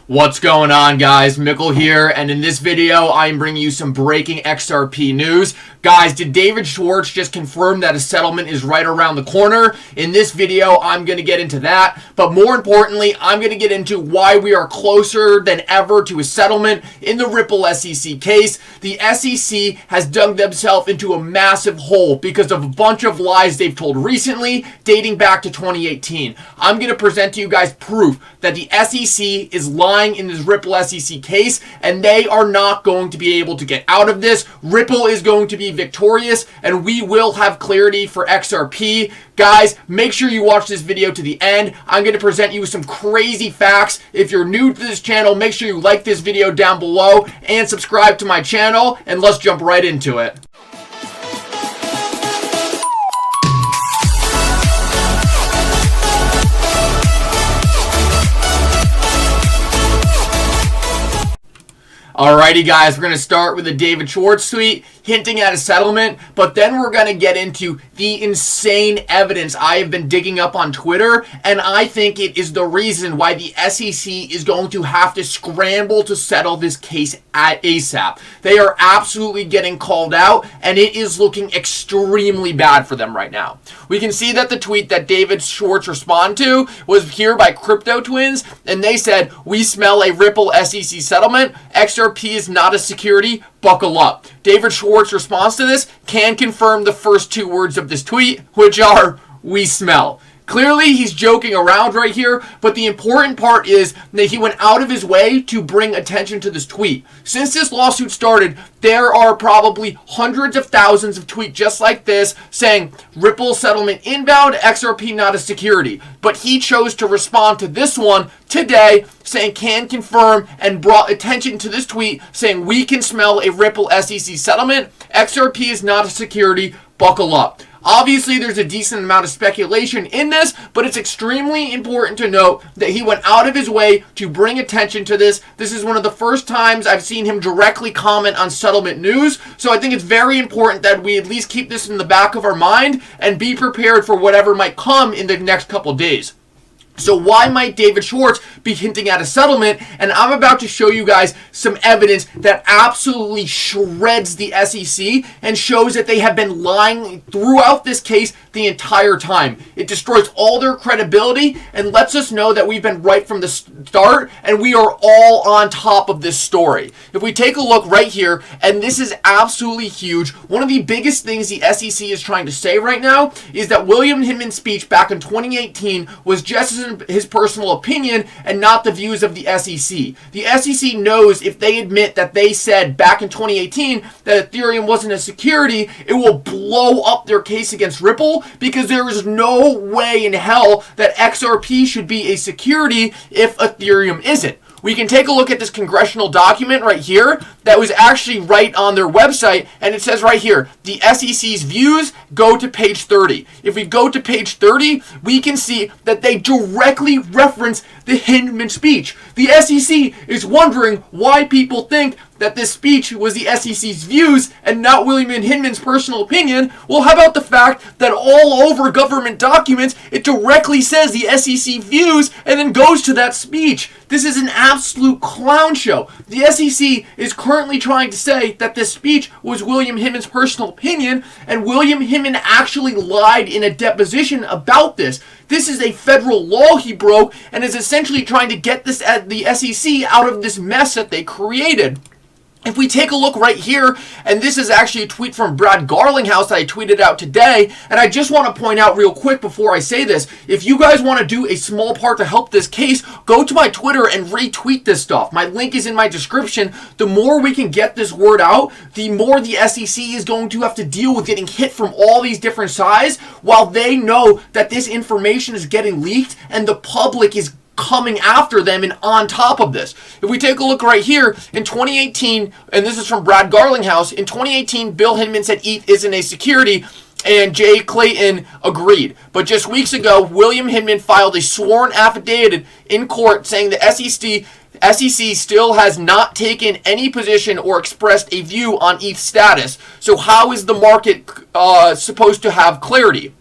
What's going on, guys? Mickle here, and in this video, I'm bringing you some breaking XRP news. Guys, did David Schwartz just confirm that a settlement is right around the corner? In this video, I'm going to get into that, but more importantly, I'm going to get into why we are closer than ever to a settlement in the Ripple SEC case. The SEC has dug themselves into a massive hole because of a bunch of lies they've told recently, dating back to 2018. I'm going to present to you guys proof that the SEC is lying in this Ripple SEC case, and they are not going to be able to get out of this. Ripple is going to be victorious, and we will have clarity for XRP. Guys, make sure you watch this video to the end. I'm going to present you with some crazy facts. If you're new to this channel, make sure you like this video down below and subscribe to my channel, and let's jump right into it. Alrighty guys, we're going to start with the David Schwartz tweet hinting at a settlement, but then we're going to get into the insane evidence I have been digging up on Twitter, and I think it is the reason why the SEC is going to have to scramble to settle this case at ASAP. They are absolutely getting called out, and it is looking extremely bad for them right now. We can see that the tweet that David Schwartz responded to was here by Crypto Twins, and they said, "We smell a Ripple SEC settlement. XRP is not a security. Buckle up." David Schwartz response to this can confirm the first two words of this tweet, which are, "We smell." Clearly, he's joking around right here, but the important part is that he went out of his way to bring attention to this tweet. Since this lawsuit started, there are probably hundreds of thousands of tweets just like this saying, "Ripple settlement inbound, XRP not a security." But he chose to respond to this one today saying, "Can confirm," and brought attention to this tweet saying, "We can smell a Ripple SEC settlement. XRP is not a security. Buckle up." Obviously, there's a decent amount of speculation in this, but it's extremely important to note that he went out of his way to bring attention to this. This is one of the first times I've seen him directly comment on settlement news, so I think it's very important that we at least keep this in the back of our mind and be prepared for whatever might come in the next couple days. So why might David Schwartz be hinting at a settlement? And I'm about to show you guys some evidence that absolutely shreds the SEC and shows that they have been lying throughout this case the entire time. It destroys all their credibility and lets us know that we've been right from the start and we are all on top of this story. If we take a look right here, and this is absolutely huge, one of the biggest things the SEC is trying to say right now is that William Hinman's speech back in 2018 was just as his personal opinion and not the views of the SEC. The SEC knows if they admit that they said back in 2018 that Ethereum wasn't a security, it will blow up their case against Ripple, because there is no way in hell that XRP should be a security if Ethereum isn't. We can take a look at this congressional document right here that was actually right on their website, and it says right here, the SEC's views, go to page 30. If we go to page 30, we can see that they directly reference the Hinman speech. The SEC is wondering why people think that this speech was the SEC's views and not William Hinman's personal opinion. Well, how about the fact that all over government documents, it directly says the SEC views and then goes to that speech. This is an absolute clown show. The SEC is currently trying to say that this speech was William Hinman's personal opinion, and William Hinman actually lied in a deposition about this. This is a federal law he broke and is essentially trying to get this the SEC out of this mess that they created. If we take a look right here, and this is actually a tweet from Brad Garlinghouse that I tweeted out today, and I just want to point out real quick before I say this, if you guys want to do a small part to help this case, go to my Twitter and retweet this stuff. My link is in my description. The more we can get this word out, the more the SEC is going to have to deal with getting hit from all these different sides, while they know that this information is getting leaked and the public is coming after them and on top of this. If we take a look right here, in 2018, and this is from Brad Garlinghouse, in 2018, Bill Hinman said ETH isn't a security, and Jay Clayton agreed. But just weeks ago, William Hinman filed a sworn affidavit in court saying the SEC still has not taken any position or expressed a view on ETH status. So how is the market supposed to have clarity?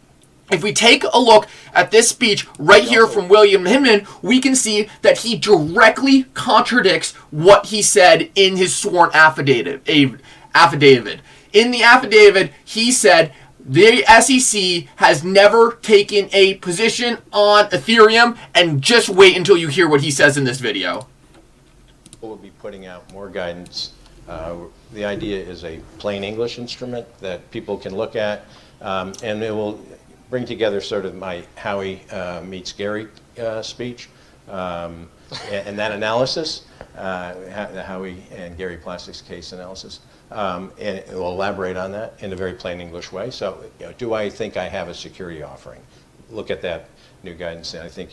if we take a look at this speech right here from William Hinman, we can see that he directly contradicts what he said in his sworn affidavit. In the affidavit, he said the SEC has never taken a position on Ethereum, and just wait until you hear what he says in this video. We'll be putting out more guidance. The idea is a plain English instrument that people can look at, and it will bring together sort of my Howie meets Gary speech and that analysis, the Howie and Gary Plastics case analysis, and it will elaborate on that in a very plain English way. So, do I think I have a security offering? Look at that new guidance, and I think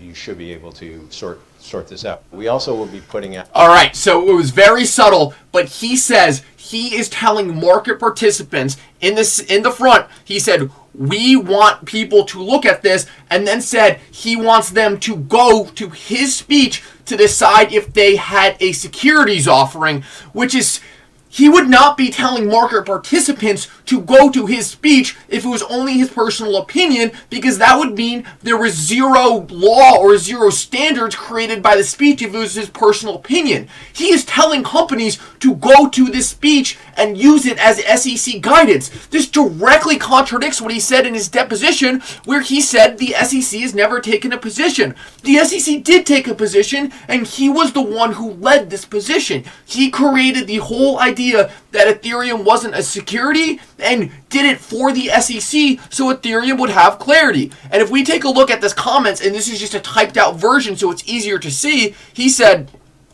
you should be able to sort this out. We also will be putting out. All right, so it was very subtle, but he says he is telling market participants in the front. He said, we want people to look at this, and then said he wants them to go to his speech to decide if they had a securities offering, which is, he would not be telling market participants to go to his speech if it was only his personal opinion, because that would mean there was zero law or zero standards created by the speech if it was his personal opinion. He is telling companies to go to this speech and use it as SEC guidance. This directly contradicts what he said in his deposition, where he said the SEC has never taken a position. The SEC did take a position, and he was the one who led this position. He created the whole idea that Ethereum wasn't a security and did it for the SEC so Ethereum would have clarity. And if we take a look at this comments, and this is just a typed out version so it's easier to see,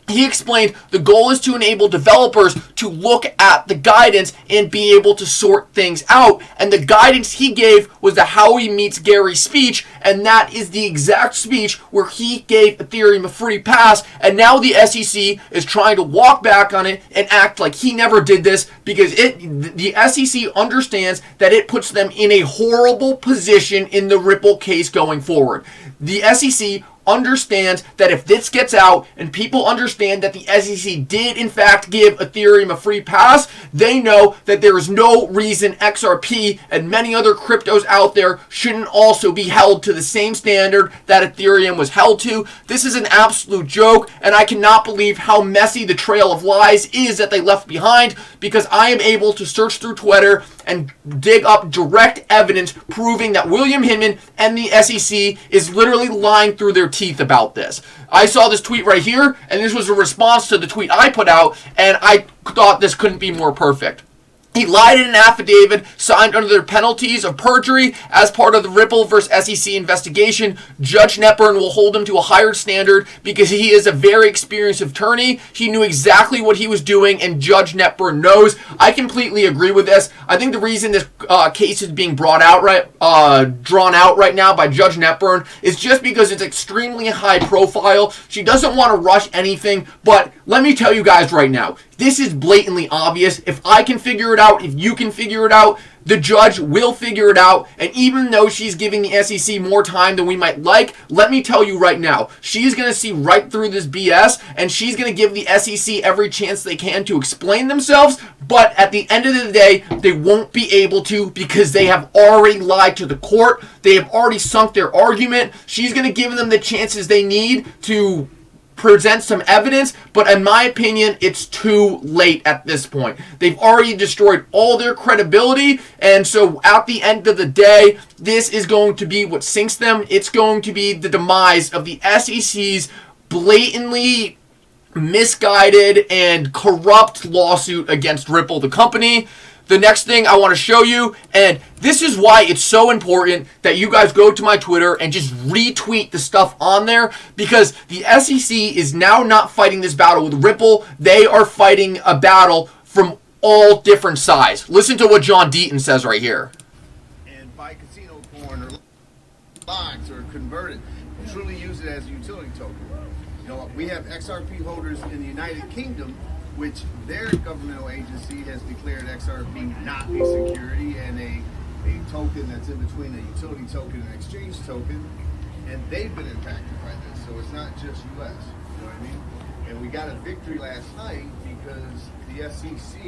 he explained the goal is to enable developers to look at the guidance and be able to sort things out. And the guidance he gave was the Howie meets Gary speech, and that is the exact speech where he gave Ethereum a free pass. And now the SEC is trying to walk back on it and act like he never did this, because the SEC understands that it puts them in a horrible position in the Ripple case going forward. The SEC understands that if this gets out and people understand that the SEC did in fact give Ethereum a free pass, they know that there is no reason XRP and many other cryptos out there shouldn't also be held to the same standard that Ethereum was held to. This is an absolute joke, and I cannot believe how messy the trail of lies is that they left behind, because I am able to search through Twitter and dig up direct evidence proving that William Hinman and the SEC is literally lying through their teeth about this. I saw this tweet right here, and this was a response to the tweet I put out, and I thought this couldn't be more perfect. He lied in an affidavit signed under the penalties of perjury as part of the Ripple vs. SEC investigation. Judge Netburn will hold him to a higher standard because he is a very experienced attorney. He knew exactly what he was doing, and Judge Netburn knows. I completely agree with this. I think the reason this case is being drawn out right now by Judge Netburn is just because it's extremely high profile. She doesn't want to rush anything, but let me tell you guys right now, this is blatantly obvious. If I can figure it out, if you can figure it out, the judge will figure it out. And even though she's giving the SEC more time than we might like, let me tell you right now, she's going to see right through this BS, and she's going to give the SEC every chance they can to explain themselves. But at the end of the day, they won't be able to, because they have already lied to the court. They have already sunk their argument. She's going to give them the chances they need to present some evidence, but in my opinion, it's too late at this point. They've already destroyed all their credibility, and so at the end of the day, this is going to be what sinks them. It's going to be the demise of the SEC's blatantly misguided and corrupt lawsuit against Ripple, the company. The next thing I want to show you, and this is why it's so important that you guys go to my Twitter and just retweet the stuff on there, because the SEC is now not fighting this battle with Ripple. They are fighting a battle from all different sides. Listen to what John Deaton says right here. And buy casino coin or box or convert it and truly use it as a utility token. You know, we have XRP holders in the United Kingdom, which their governmental agency has declared XRP not a security and a token that's in between a utility token and an exchange token, and they've been impacted by this. So it's not just U.S., you know what I mean? And we got a victory last night because the SEC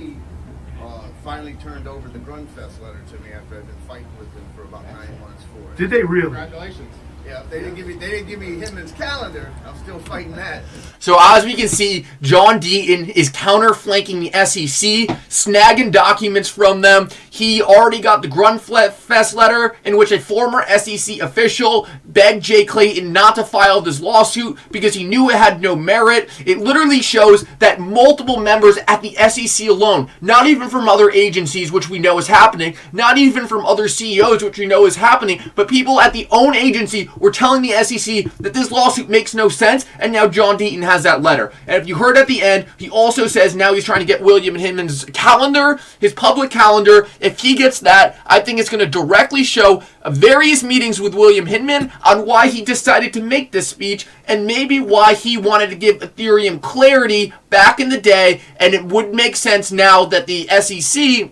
finally turned over the Grunfest letter to me after I've been fighting with them for about 9 months for it. Did they really? Congratulations. Yeah, they didn't give me Hinman's calendar. I'm still fighting that. So as we can see, John Deaton is counter-flanking the SEC, snagging documents from them. He already got the Grunfest letter in which a former SEC official begged Jay Clayton not to file this lawsuit because he knew it had no merit. It literally shows that multiple members at the SEC alone, not even from other agencies, which we know is happening, not even from other CEOs, which we know is happening, but people at the own agency were telling the SEC that this lawsuit makes no sense, and now John Deaton has that letter. And if you heard at the end, he also says now he's trying to get William Hinman's calendar, his public calendar. If he gets that, I think it's going to directly show various meetings with William Hinman on why he decided to make this speech, and maybe why he wanted to give Ethereum clarity back in the day, and it would make sense now that the SEC,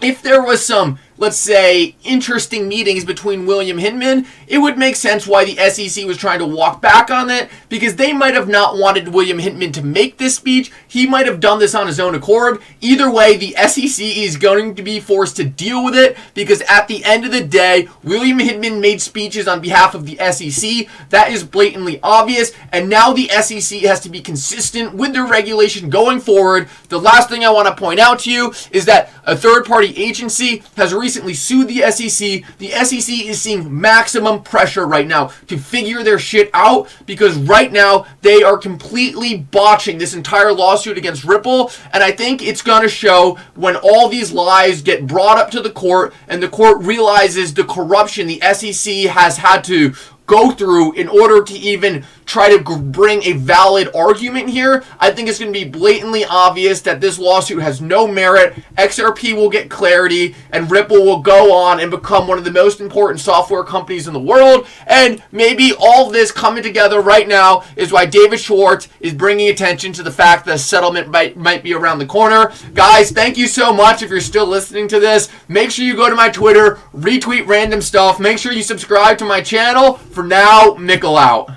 if there was some, let's say, interesting meetings between William Hinman, it would make sense why the SEC was trying to walk back on it, because they might have not wanted William Hinman to make this speech. He might have done this on his own accord. Either way, the SEC is going to be forced to deal with it, because at the end of the day, William Hinman made speeches on behalf of the SEC. That is blatantly obvious, and now the SEC has to be consistent with their regulation going forward. The last thing I want to point out to you is that a third-party agency has recently sued the SEC. The SEC is seeing maximum pressure right now to figure their shit out, because right now they are completely botching this entire lawsuit against Ripple, and I think it's going to show when all these lies get brought up to the court and the court realizes the corruption the SEC has had to go through in order to even try to bring a valid argument here. I think it's going to be blatantly obvious that this lawsuit has no merit. XRP will get clarity, and Ripple will go on and become one of the most important software companies in the world. And maybe all of this coming together right now is why David Schwartz is bringing attention to the fact that a settlement might be around the corner. Guys, thank you so much if you're still listening to this. Make sure you go to my Twitter, retweet random stuff. Make sure you subscribe to my channel. For now, Mickle out.